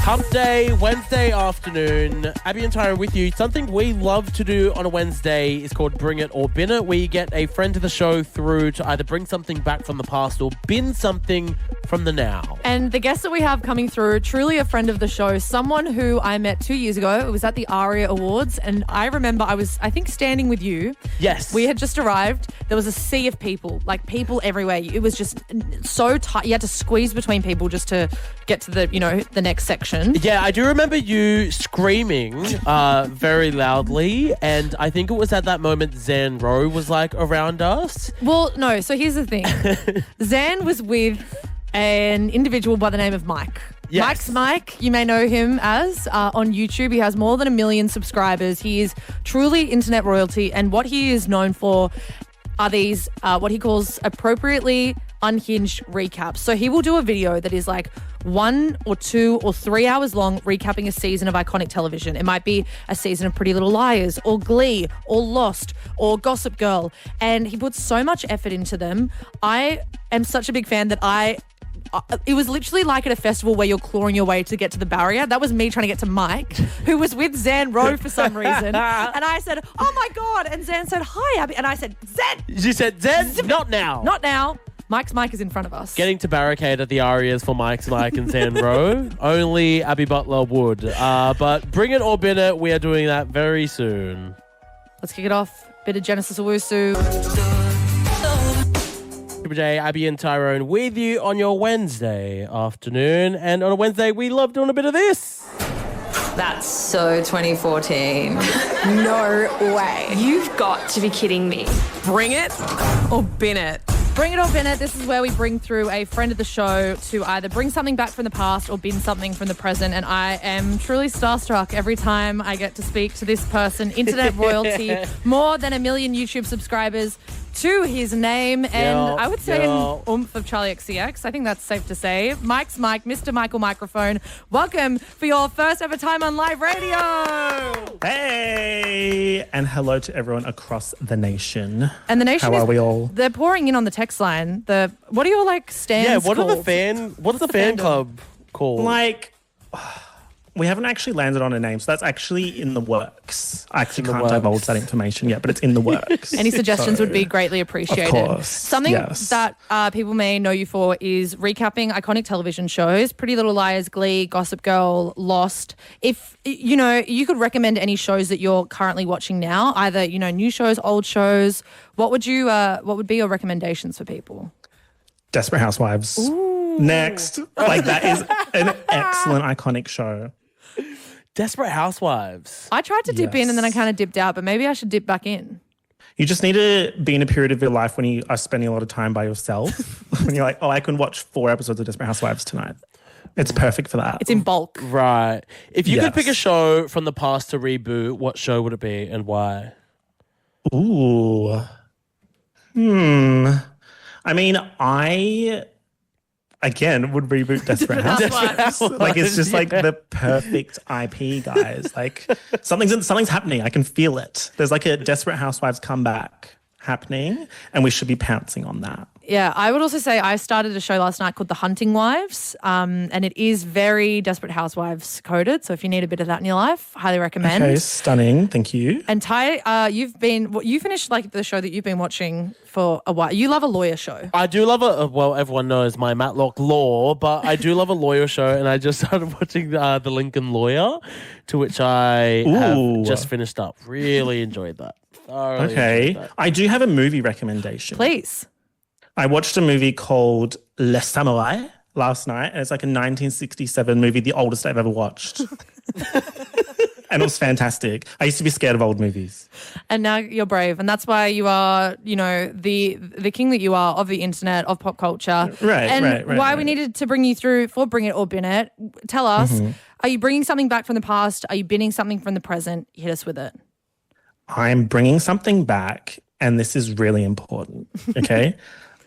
Hump Day, Wednesday afternoon. Abby and Tyra with you. Something we love to do on a Wednesday is called Bring It or Bin It, where you get a friend to the show through to either bring something back from the past or bin something from the now. And the guest that we have coming through, truly a friend of the show, someone who I met 2 years ago. It was at the ARIA Awards, and I remember I think, standing with you. Yes. We had just arrived. There was a sea of people, like people everywhere. It was just so tight. You had to squeeze between people just to get to the next section. Yeah, I do remember you screaming very loudly, and I think it was at that moment Zan Rowe was like around us. Well, no, so here's the thing. Zan was with an individual by the name of Mike. Yes. Mike's Mike, you may know him as on YouTube. He has more than 1 million subscribers. He is truly internet royalty, and what he is known for are these, what he calls appropriately unhinged recaps. So he will do a video that is like 1 or 2 or 3 hours long, recapping a season of iconic television. It might be a season of Pretty Little Liars or Glee or Lost or Gossip Girl. And he puts so much effort into them. I am such a big fan that it was literally like at a festival where you're clawing your way to get to the barrier. That was me trying to get to Mike, who was with Zan Rowe for some reason. And I said, oh my God. And Zan said, hi, Abby. And I said, Zan. You said, Zan, not now. Not now. Mike's Mike is in front of us. Getting to barricade at the Arias for Mike's Mike and Zan Rowe. Only Abby Butler would. But Bring It or Bin It, we are doing that very soon. Let's kick it off. Bit of Genesis Owusu. Triple J, Abby and Tyrone with you on your Wednesday afternoon. And on a Wednesday, we love doing a bit of this. That's so 2014. No way. You've got to be kidding me. Bring it or bin it. Bring It or Bin It. This is where we bring through a friend of the show to either bring something back from the past or bin something from the present. And I am truly starstruck every time I get to speak to this person. Internet royalty, more than 1 million YouTube subscribers to his name. And I would say an oomph of Charlie XCX. I think that's safe to say. Mike's Mike, Mr. Michael Microphone. Welcome for your first ever time on live radio. Hey! And hello to everyone across the nation. And the nation How are we all? They're pouring in on the text line. What are your stands Yeah, what called? are what's the fan club called? We haven't actually landed on a name, so that's actually in the works. I actually In the can't works. divulge that information yet, but it's in the works. Any suggestions So, would be greatly appreciated. Of course. Something yes. that people may know you for is recapping iconic television shows, Pretty Little Liars, Glee, Gossip Girl, Lost. If, you could recommend any shows that you're currently watching now, either, new shows, old shows, what would be your recommendations for people? Desperate Housewives. Ooh. Next. That is an excellent, iconic show. Desperate Housewives. I tried to dip in Yes. and then I kind of dipped out, but maybe I should dip back in. You just need to be in a period of your life when you are spending a lot of time by yourself. When you're like, oh, I can watch 4 episodes of Desperate Housewives tonight. It's perfect for that. It's in bulk. Right. If you could Yes. pick a show from the past to reboot, what show would it be and why? Ooh. I mean, I again would reboot Desperate Housewives. It's just the perfect IP, guys. Something's happening. I can feel it. There's a Desperate Housewives comeback happening, and we should be pouncing on that. Yeah, I would also say I started a show last night called The Hunting Wives, and it is very Desperate Housewives coded. So if you need a bit of that in your life, highly recommend. Okay, stunning. Thank you. And Ty, you finished the show that you've been watching for a while. You love a lawyer show. I do love everyone knows my Matlock Law, but I do love a lawyer show, and I just started watching the Lincoln Lawyer, to which I have just finished up. Really enjoyed that. Thoroughly enjoyed that. I do have a movie recommendation. Please. I watched a movie called Le Samurai last night, and it's a 1967 movie, the oldest I've ever watched. And it was fantastic. I used to be scared of old movies. And now you're brave, and that's why you are, the king that you are of the internet, of pop culture. Right, and right. why we needed to bring you through for Bring It or Bin It. Tell us, are you bringing something back from the past? Are you binning something from the present? Hit us with it. I'm bringing something back, and this is really important, okay?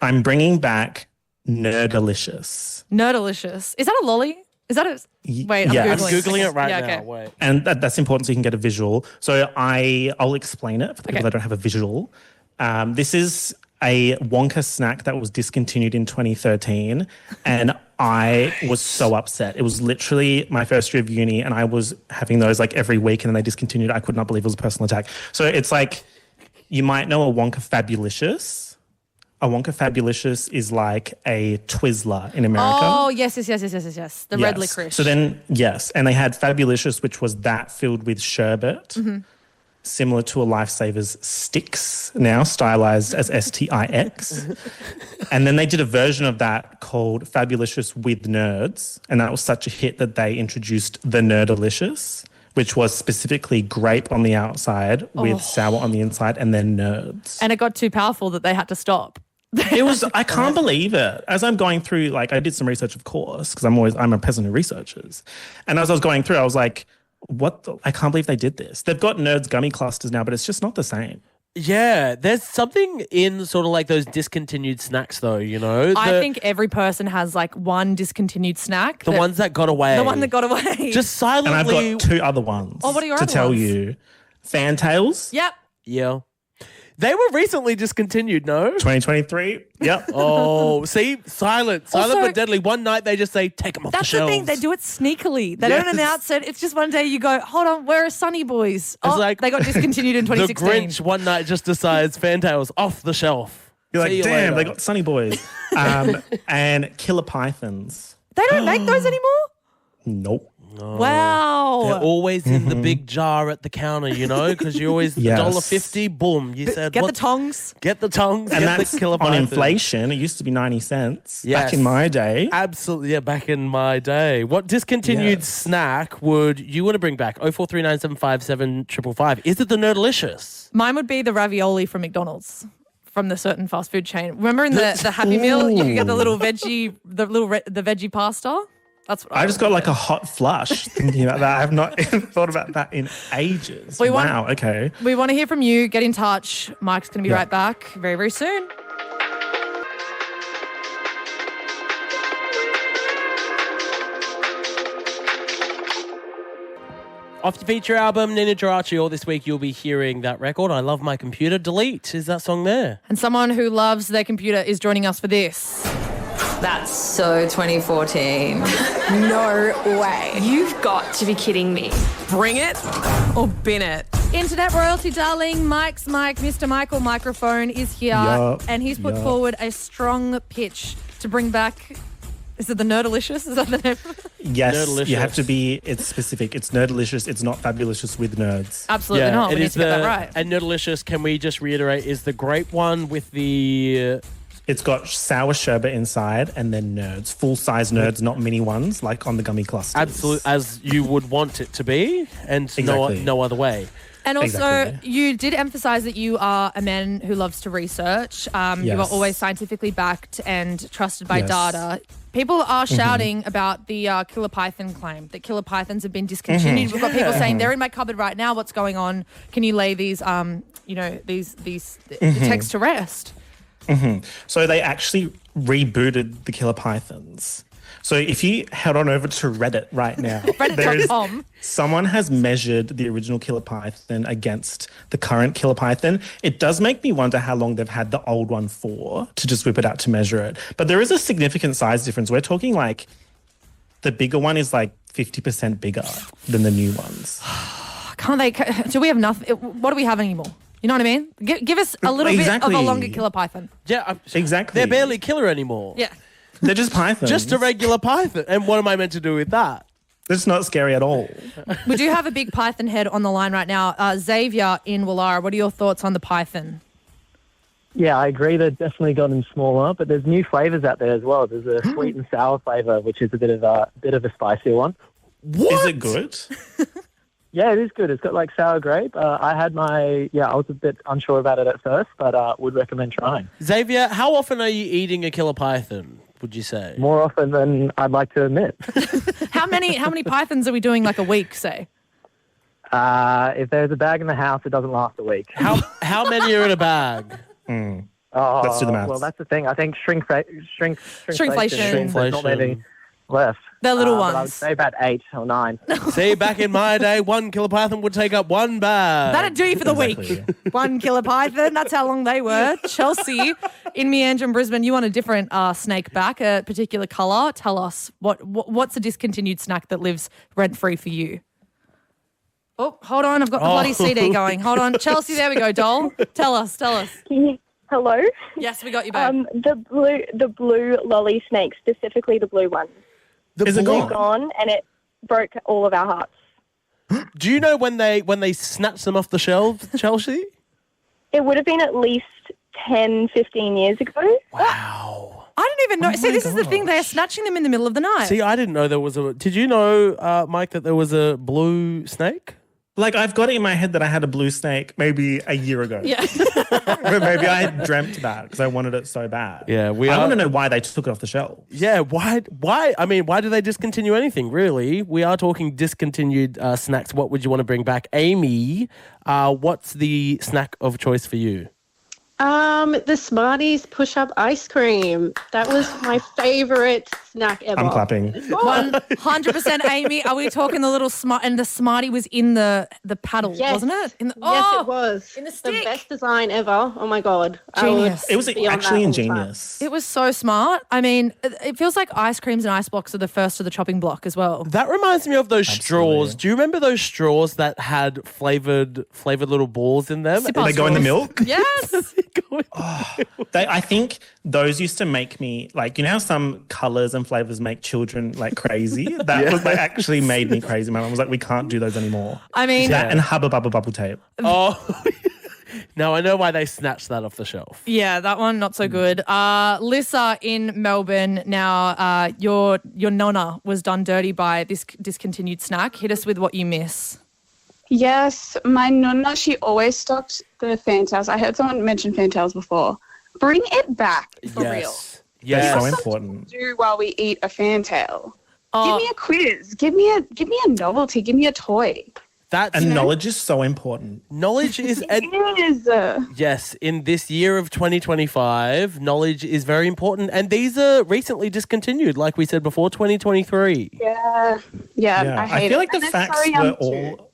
I'm bringing back Nerdalicious. Nerdalicious. Is that a lolly? Is that a... Wait, I'm Yeah, I'm Googling. Googling it right Yeah, now. okay. Wait. And that's important so you can get a visual. So I'll explain it for the people that don't have a visual. This is a Wonka snack that was discontinued in 2013. And I was so upset. It was literally my first year of uni, and I was having those like every week, and then they discontinued. I could not believe it was a personal attack. So it's like, you might know a Wonka Fabulicious. A Wonka Fabulicious is like a Twizzler in America. Oh, yes. The red licorice. So then, yes. And they had Fabulicious, which was that filled with sherbet, similar to a Lifesavers Sticks, now stylized as STIX. And then they did a version of that called Fabulicious with Nerds. And that was such a hit that they introduced the Nerdalicious, which was specifically grape on the outside with sour on the inside, and then Nerds. And it got too powerful that they had to stop. It was, I can't believe it. As I'm going through, like, I did some research, of course, because I'm a person who researches. And as I was going through, I was like, I can't believe they did this. They've got Nerds gummy clusters now, but it's just not the same. Yeah, there's something in sort of like those discontinued snacks, though, you know? I think every person has like one discontinued snack. The ones that got away. The one that got away. Just silently. And I've got two other ones what are your to other tell ones? you. Fantails, Yep. Yeah. They were recently discontinued, no? 2023. Yep. Oh, see? Silent Also- but deadly. One night they just say, take them off the That's the shelves. thing. They do it sneakily. They don't Yes. announce it. It's just one day you go, hold on, where are Sunny Boys? Oh, like they got discontinued in The 2016. Grinch one night just decides Fantails off the shelf. You're See like, you damn, later." they got Sunny Boys. And Killer Pythons. They don't make those anymore? Nope. Wow. They're always in the big jar at the counter, you know, because you always Yes. $1.50, boom. You said, Get the "What- tongs. Get the tongs, And get that's the killer on python." inflation. It used to be 90 cents Yes. back in my day. Absolutely, yeah, back in my day. What discontinued Yes. snack would you want to bring back? 0439757555. Is it the Nerdalicious? Mine would be the ravioli from McDonald's, from the certain fast food chain. Remember in the Happy Meal, you could get the little veggie, the veggie pasta? That's what I just got like a hot flush thinking about that. I have not thought about that in ages. Wow, okay. We want to hear from you. Get in touch. Mike's going to be Yeah. right back very, very soon. Off the feature album, Nina Geraci. All this week you'll be hearing that record, I Love My Computer. Delete is that song there. And someone who loves their computer is joining us for this. That's so 2014. No way. You've got to be kidding me. Bring it or bin it. Internet royalty darling, Mike's Mike, Mr. Michael Microphone is here. Yup, And he's put yup. forward a strong pitch to bring back, is it the Nerdalicious? Is that the name? Yes, Nerdalicious. you have to be, it's specific. It's Nerdalicious. It's not Fabulicious with Nerds. Absolutely not. We it need is to get that right. And Nerdalicious, can we just reiterate, is the grape one with the... It's got sour sherbet inside and then Nerds. Full-size Nerds, not mini ones like on the gummy clusters. Absolute, as you would want it to be, and Exactly. no other way. And also, Exactly. you did emphasize that you are a man who loves to research. You are Yes. always scientifically backed and trusted by Yes. data. People are shouting about the Killer Python claim, that Killer Pythons have been discontinued. We've got people saying, they're in my cupboard right now. What's going on? Can you lay these, these texts to rest? So they actually rebooted the Killer Pythons. So if you head on over to Reddit right now, Reddit.com. someone has measured the original Killer Python against the current Killer Python. It does make me wonder how long they've had the old one for to just whip it out to measure it. But there is a significant size difference. We're talking like the bigger one is like 50% bigger than the new ones. Do we have nothing? What do we have anymore? You know what I mean? Give us a little bit Exactly. of a longer Killer Python. Yeah, Exactly. They're barely killer anymore. Yeah. They're just pythons. Just a regular python. And what am I meant to do with that? It's not scary at all. We do have a big python head on the line right now. Xavier in Wallara, what are your thoughts on the python? Yeah, I agree. They've definitely gotten smaller, but there's new flavors out there as well. There's a sweet and sour flavor, which is a bit of a spicier one. What? Is it good? Yeah, it is good. It's got like sour grape. I was a bit unsure about it at first, but would recommend trying. Xavier, how often are you eating a killer python, would you say? More often than I'd like to admit. How many pythons are we doing like a week, say? If there's a bag in the house, it doesn't last a week. How many are in a bag? Let's do the maths. Well, that's the thing. I think shrinkflation. Shrinkflation. There's not many left. They're little But I would ones. say about 8 or 9. See, back in my day, one killer python would take up one bag. That'd do you for the Exactly. week. 1 killer python. That's how long they were. Chelsea, in Meandrin, Brisbane, you want a different snake back, a particular colour. Tell us, what's a discontinued snack that lives rent-free for you? Oh, hold on. I've got the bloody CD going. Hold on. Chelsea, there we go, doll. Tell us. Hello. Yes, we got you back. The blue lolly snake, specifically the blue one, Is it gone? gone, and it broke all of our hearts. Do you know when they snatched them off the shelves, Chelsea? It would have been at least 10, 15 years ago. Wow. I didn't even know. See, this is the thing. They're snatching them in the middle of the night. See, I didn't know there was a. Did you know, Mike, that there was a blue snake? Like, I've got it in my head that I had a blue snake maybe a year ago. Yeah. But maybe I had dreamt that because I wanted it so bad. Yeah, I want to know why they took it off the shelf. Yeah, why? I mean, why do they discontinue anything, really? We are talking discontinued snacks. What would you want to bring back? Amy, what's the snack of choice for you? The Smarties push-up ice cream. That was my favorite snack ever. I'm clapping. 100% Amy. Are we talking the little smart? And the Smartie was in the paddle, Yes. wasn't it? Yes, it was. in the The stick. best design ever. Oh my God. Genius. It was be on actually that all the time. ingenious. It was so smart. I mean, it feels like ice creams and ice blocks are the first to the chopping block as well. That reminds me of those Absolutely. straws. Do you remember those straws that had flavored little balls in them? Sip They go in the milk? Yes. I think those used to make me like, you know how some colors and flavors make children like crazy? That was like actually made me crazy. My mom was like, we can't do those anymore. I mean, That and Hubba Bubba Bubble Tape. Oh, now I know why they snatched that off the shelf. yeah, that one not so good. Lissa in Melbourne. Now, your nonna was done dirty by this discontinued snack. Hit us with what you miss. Yes, my nonna, she always stocked the Fantails. I heard someone mention Fantails before. Bring it back, for real. Yes. They're Yes. so important. Do while we eat a Fantail. Oh. Give me a quiz. Give me a novelty. Give me a toy. That's And knowledge is so important. knowledge is It is. yes, in this year of 2025, knowledge is very important, and these are recently discontinued, like we said before, 2023. Yeah. I hate feel it. like the And it's facts so young were too. all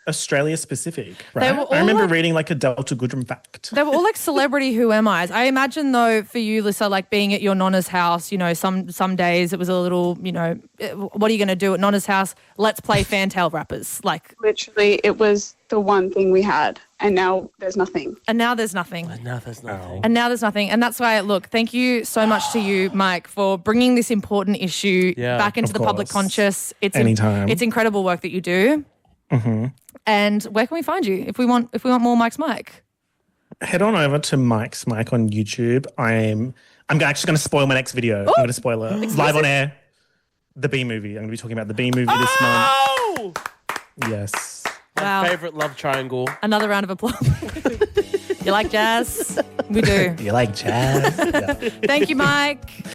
Australia specific, right? were all I remember like- reading like a Delta Goodrum fact. They were all like celebrity who am I's. I imagine though for you, Lissa, like being at your nonna's house, you know, some days it was a little, you know, what are you going to do at nonna's house? Let's play Fantail rappers. Like, Literally, it was the one thing we had, and now there's nothing. and now there's nothing. No, there's nothing. And now there's nothing. And that's why, look, thank you so much to you, Mike, for bringing this important issue Yeah, back into of the public course. conscious. It's Anytime. it's incredible work that you do. Mm-hmm. And where can we find you if we want more Mike's Mike? Head on over to Mike's Mike on YouTube. I'm actually going to spoil my next video. I'm going to spoil it live on air. The Bee Movie. I'm going to be talking about the Bee Movie this month. Oh! Yes. My Wow. favorite love triangle. Another round of applause. You like jazz? We do. Do you like jazz? Yeah. Thank you, Mike.